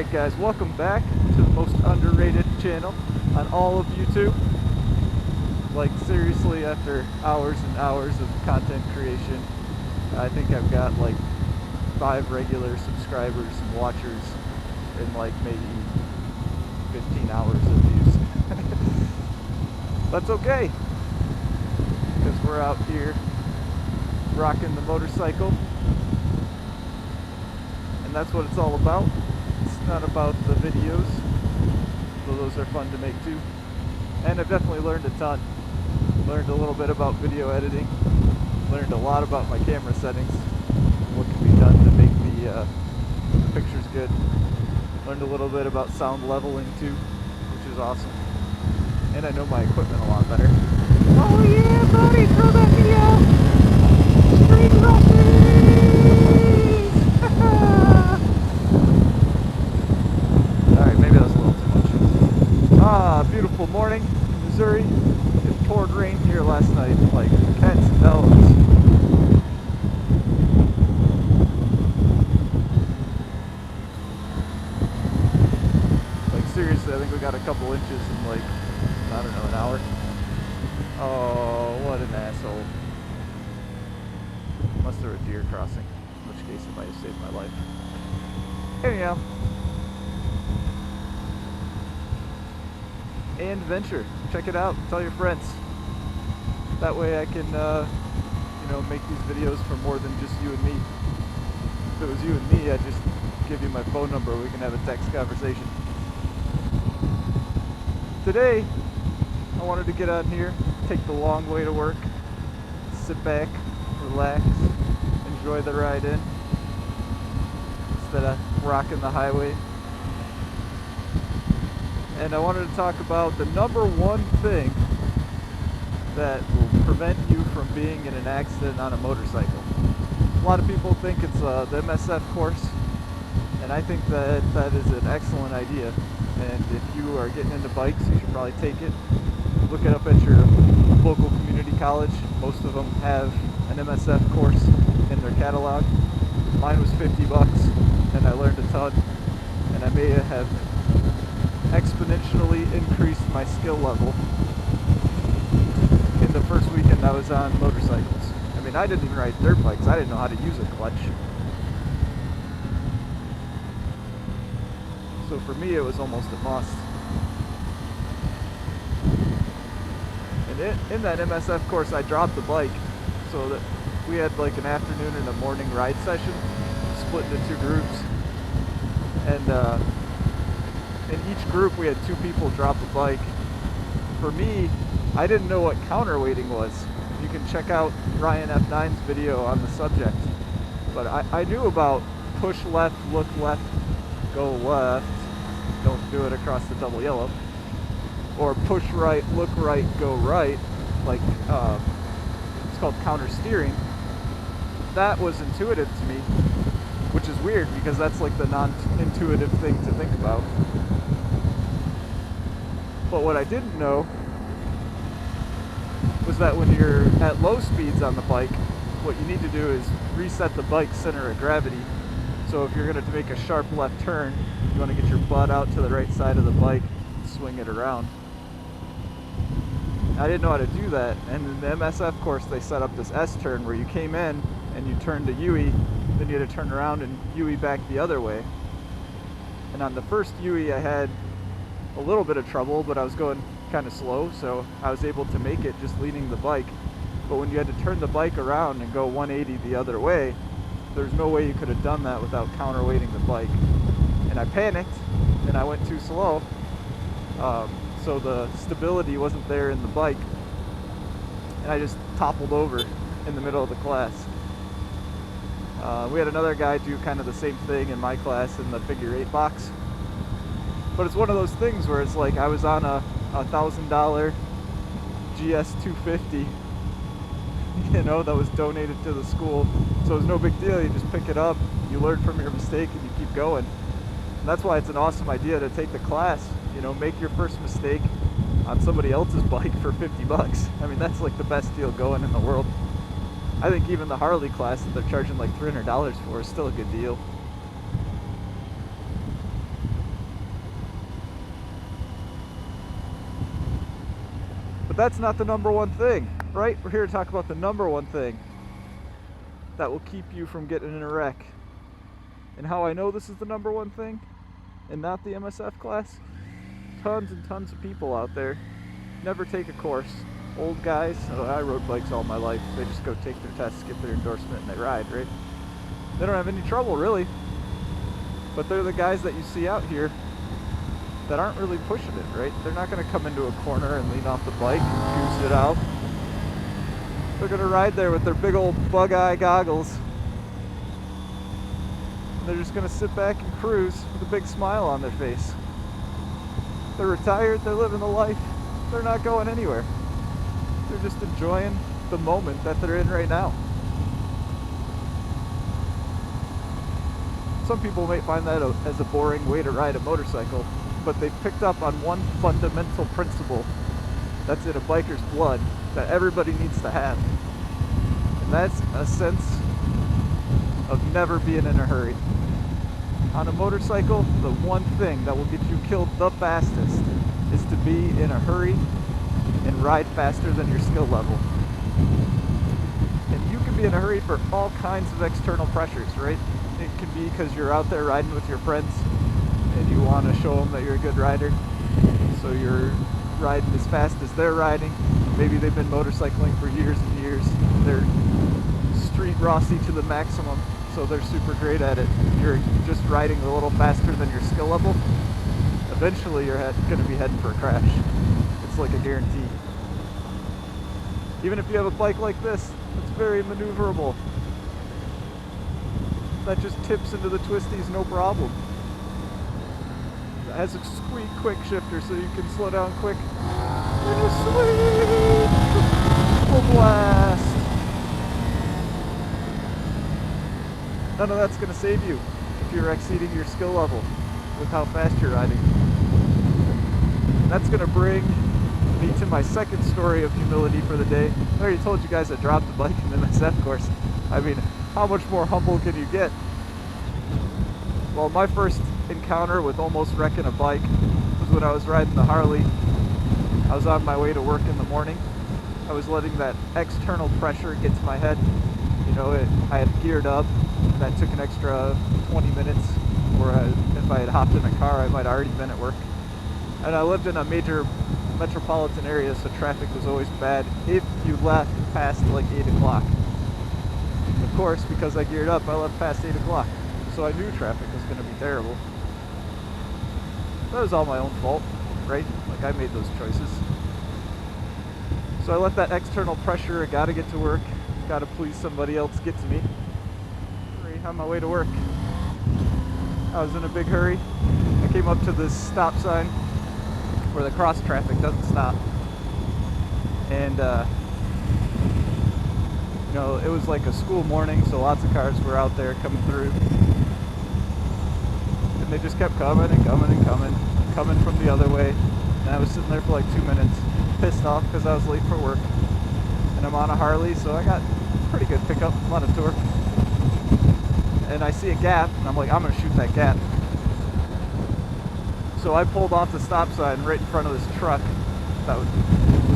Alright guys, welcome back to the most underrated channel on all of YouTube. Like seriously, after hours and hours of content creation, I think I've got like 5 regular subscribers and watchers in like maybe 15 hours of views. That's okay, because we're out here rocking the motorcycle, and that's what it's all about. It's not about the videos, though those are fun to make too. And I've definitely learned a ton. Learned a little bit about video editing, learned a lot about my camera settings, what can be done to make the pictures good. Learned a little bit about sound leveling too, which is awesome. And I know my equipment a lot better. Oh yeah, buddy, throw that video! Street Alright, maybe that was a little too much. Ah, beautiful morning in Missouri. It poured rain here last night, like cats and dogs. Like seriously, I think we got a couple inches in like, I don't know, an hour. Oh, what an asshole. Unless there were deer crossing, in which case it might have saved my life. Anyhow. And venture. Check it out. Tell your friends. That way I can, make these videos for more than just you and me. If it was you and me, I'd just give you my phone number. We can have a text conversation. Today, I wanted to get on here, take the long way to work, sit back, relax, enjoy the ride in, instead of rocking the highway. And I wanted to talk about the number one thing that will prevent you from being in an accident on a motorcycle. A lot of people think it's the MSF course, and I think that that is an excellent idea. And if you are getting into bikes, you should probably take it. Look it up at your local community college. Most of them have an MSF course in their catalog. Mine was $50, and I learned a ton, and I may have exponentially increased my skill level in the first weekend I was on motorcycles. I mean, I didn't even ride dirt bikes. I didn't know how to use a clutch. So for me, it was almost a must. And in that MSF course, I dropped the bike so that we had like an afternoon and a morning ride session, split into 2 groups. And in each group, we had 2 people drop the bike. For me, I didn't know what counterweighting was. You can check out Ryan F9's video on the subject. But I knew about push left, look left, go left. Don't do it across the double yellow. Or push right, look right, go right. Like, it's called counter steering. That was intuitive to me, which is weird because that's like the non-intuitive thing to think about. But what I didn't know was that when you're at low speeds on the bike, what you need to do is reset the bike's center of gravity. So if you're going to make a sharp left turn, you want to get your butt out to the right side of the bike and swing it around. I didn't know how to do that, and in the MSF course they set up this S-turn where you came in and you turned to UE, then you had to turn around and UE back the other way. And on the first UE I had a little bit of trouble, but I was going kind of slow, so I was able to make it just leaning the bike. But when you had to turn the bike around and go 180 the other way, there's no way you could have done that without counterweighting the bike. And I panicked, and I went too slow, so the stability wasn't there in the bike, and I just toppled over in the middle of the class. We had another guy do kind of the same thing in my class in the figure 8 box. But it's one of those things where it's like I was on a $1,000 GS 250, that was donated to the school. So it was no big deal. You just pick it up, you learn from your mistake, and you keep going. And that's why it's an awesome idea to take the class. Make your first mistake on somebody else's bike for $50. I mean, that's like the best deal going in the world. I think even the Harley class that they're charging like $300 for is still a good deal. that's not the number one thing, right? We're here to talk about the number one thing that will keep you from getting in a wreck. And how I know this is the number one thing and not the MSF class? Tons and tons of people out there never take a course. Old guys, I rode bikes all my life. They just go take their tests, get their endorsement, and they ride, right? They don't have any trouble, really. But they're the guys that you see out here that aren't really pushing it, right? They're not going to come into a corner and lean off the bike and goose it out. They're going to ride there with their big old bug-eye goggles. And they're just going to sit back and cruise with a big smile on their face. They're retired, they're living the life, they're not going anywhere. They're just enjoying the moment that they're in right now. Some people might find that as a boring way to ride a motorcycle, but they've picked up on one fundamental principle that's in a biker's blood that everybody needs to have. And that's a sense of never being in a hurry. On a motorcycle, the one thing that will get you killed the fastest is to be in a hurry and ride faster than your skill level. And you can be in a hurry for all kinds of external pressures, right? It can be because you're out there riding with your friends and you want to show them that you're a good rider, so you're riding as fast as they're riding. Maybe they've been motorcycling for years and years. They're street Rossi to the maximum, so they're super great at it. You're just riding a little faster than your skill level. Eventually you're going to be heading for a crash. It's like a guarantee. Even if you have a bike like this, it's very maneuverable. That just tips into the twisties no problem. It has a sweet quick shifter so you can slow down quick. And a sweet full blast. None of that's going to save you if you're exceeding your skill level with how fast you're riding. That's going to bring me to my second story of humility for the day. I already told you guys I dropped the bike in the MSF course. I mean, how much more humble can you get? Well, my first encounter with almost wrecking a bike was when I was riding the Harley. I was on my way to work in the morning. I was letting that external pressure get to my head. You know, I had geared up. That took an extra 20 minutes, where if I had hopped in a car, I might have already been at work. And I lived in a major metropolitan area, so traffic was always bad if you left past like 8 o'clock. Of course, because I geared up, I left past 8 o'clock. So I knew traffic was going to be terrible. That was all my own fault, right? Like, I made those choices. So I let that external pressure, I gotta get to work, gotta please somebody else, get to me. On my way to work. I was in a big hurry. I came up to this stop sign where the cross traffic doesn't stop. And, you know, it was like a school morning, so lots of cars were out there coming through. And they just kept coming and coming and coming from the other way. And I was sitting there for like 2 minutes, pissed off because I was late for work. And I'm on a Harley, so I got pretty good pickup, a lot of torque. And I see a gap, and I'm like, I'm gonna shoot that gap. So I pulled off the stop sign right in front of this truck that was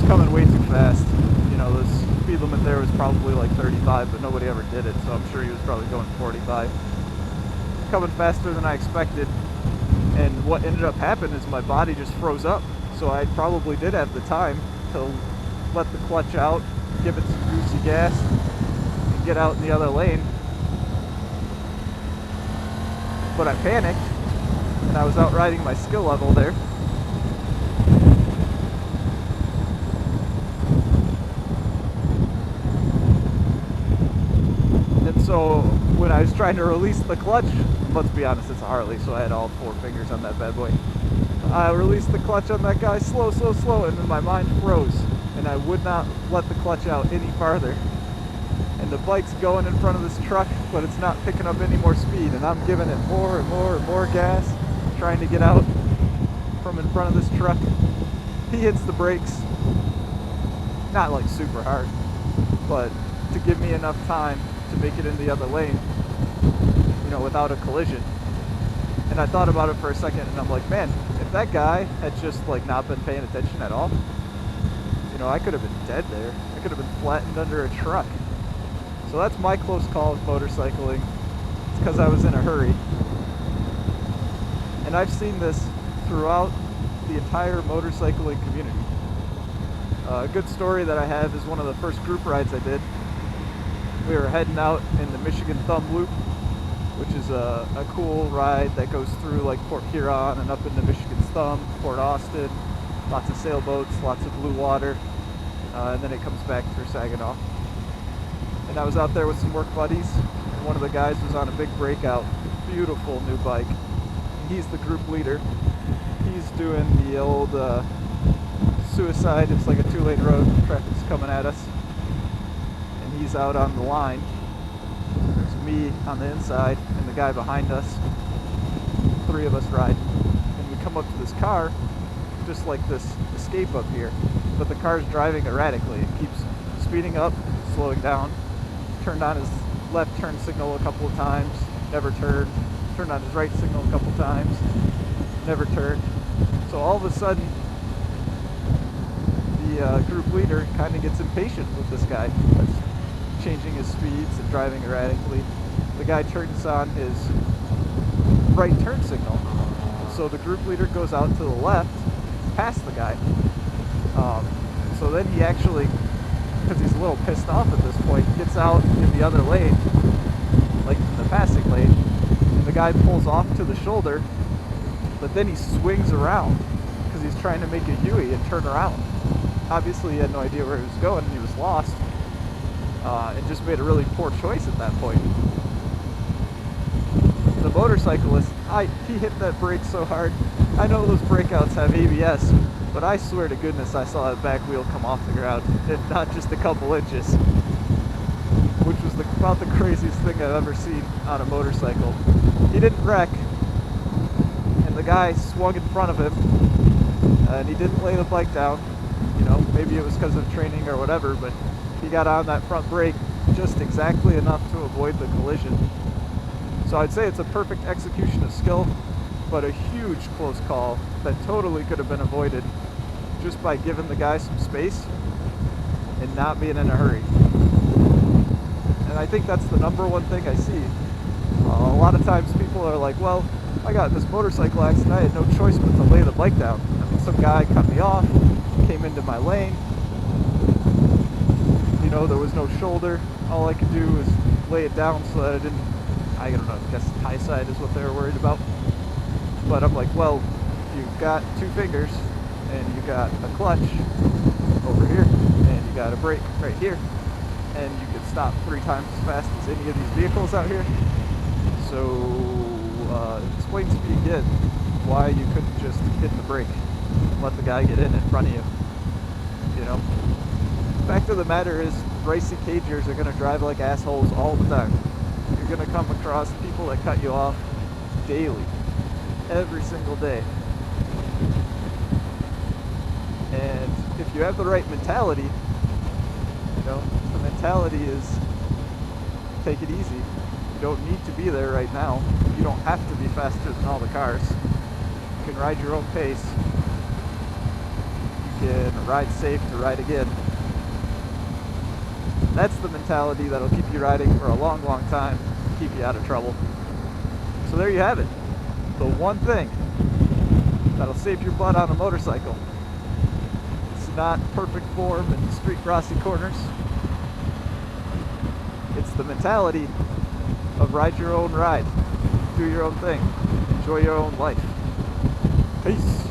coming way too fast. You know, the speed limit there was probably like 35, but nobody ever did it, so I'm sure he was probably going 45. Coming faster than I expected, and what ended up happening is my body just froze up. So I probably did have the time to let the clutch out, give it some juicy gas, and get out in the other lane. But I panicked, and I was out riding my skill level there. And so when I was trying to release the clutch, let's be honest, it's a Harley, so I had all 4 fingers on that bad boy. I released the clutch on that guy slow, and then my mind froze, and I would not let the clutch out any farther. And the bike's going in front of this truck, but it's not picking up any more speed, and I'm giving it more and more and more gas, trying to get out from in front of this truck. He hits the brakes, not like super hard, but to give me enough time to make it in the other lane, you know, without a collision. And I thought about it for a second, and I'm like, man, if that guy had just like not been paying attention at all, you know, I could have been dead there. I could have been flattened under a truck. So that's my close call with motorcycling. It's because I was in a hurry. And I've seen this throughout the entire motorcycling community. A good story that I have is one of the first group rides I did. We were heading out in the Michigan Thumb Loop, which is a cool ride that goes through like Port Huron and up into Michigan's Thumb, Port Austin, lots of sailboats, lots of blue water, and then it comes back through Saginaw. And I was out there with some work buddies, and one of the guys was on a big breakout, beautiful new bike. He's the group leader. He's doing the old suicide. It's like a 2-lane road, traffic's coming at us, and he's out on the line. There's me on the inside and the guy behind us. 3 of us ride, and we come up to this car, just like this escape up here, but the car's driving erratically. It keeps speeding up, slowing down. Turned on his left turn signal a couple of times, never turned. Turned on his right signal a couple times, never turned. So all of a sudden, the group leader kind of gets impatient with this guy that's changing his speeds and driving erratically. The guy turns on his right turn signal. So the group leader goes out to the left, past the guy. So then he actually, because he's a little pissed off at this point, gets out in the other lane, like in the passing lane. The guy pulls off to the shoulder, but then he swings around because he's trying to make a U-turn and turn around. Obviously, he had no idea where he was going and he was lost, and just made a really poor choice at that point. The motorcyclist, he hit that brake so hard. I know those breakouts have ABS, but I swear to goodness I saw that back wheel come off the ground, if not just a couple inches. Which was about the craziest thing I've ever seen on a motorcycle. He didn't wreck, and the guy swung in front of him, and he didn't lay the bike down. You know, maybe it was because of training or whatever, but he got on that front brake just exactly enough to avoid the collision. So I'd say it's a perfect execution of skill, but a huge close call that totally could have been avoided just by giving the guy some space and not being in a hurry. And I think that's the number one thing I see. A lot of times people are like, well, I got in this motorcycle accident, I had no choice but to lay the bike down. I mean, some guy cut me off, came into my lane, you know, there was no shoulder. All I could do was lay it down so that I didn't, I don't know, I guess high side is what they were worried about. But I'm like, well, you've got 2 fingers, and you got a clutch over here, and you got a brake right here, and you could stop 3 times as fast as any of these vehicles out here. So explain to me again why you couldn't just hit the brake and let the guy get in front of you. You know, fact of the matter is, racy cagers are going to drive like assholes all the time. You're going to come across people that cut you off daily, every single day. And if you have the right mentality, you know, the mentality is take it easy. You don't need to be there right now. You don't have to be faster than all the cars. You can ride your own pace. You can ride safe to ride again. That's the mentality that'll keep you riding for a long, long time, keep you out of trouble. So there you have it. The one thing that'll save your butt on a motorcycle. It's not perfect form in street crossing corners. It's the mentality of ride your own ride, do your own thing, enjoy your own life. Peace.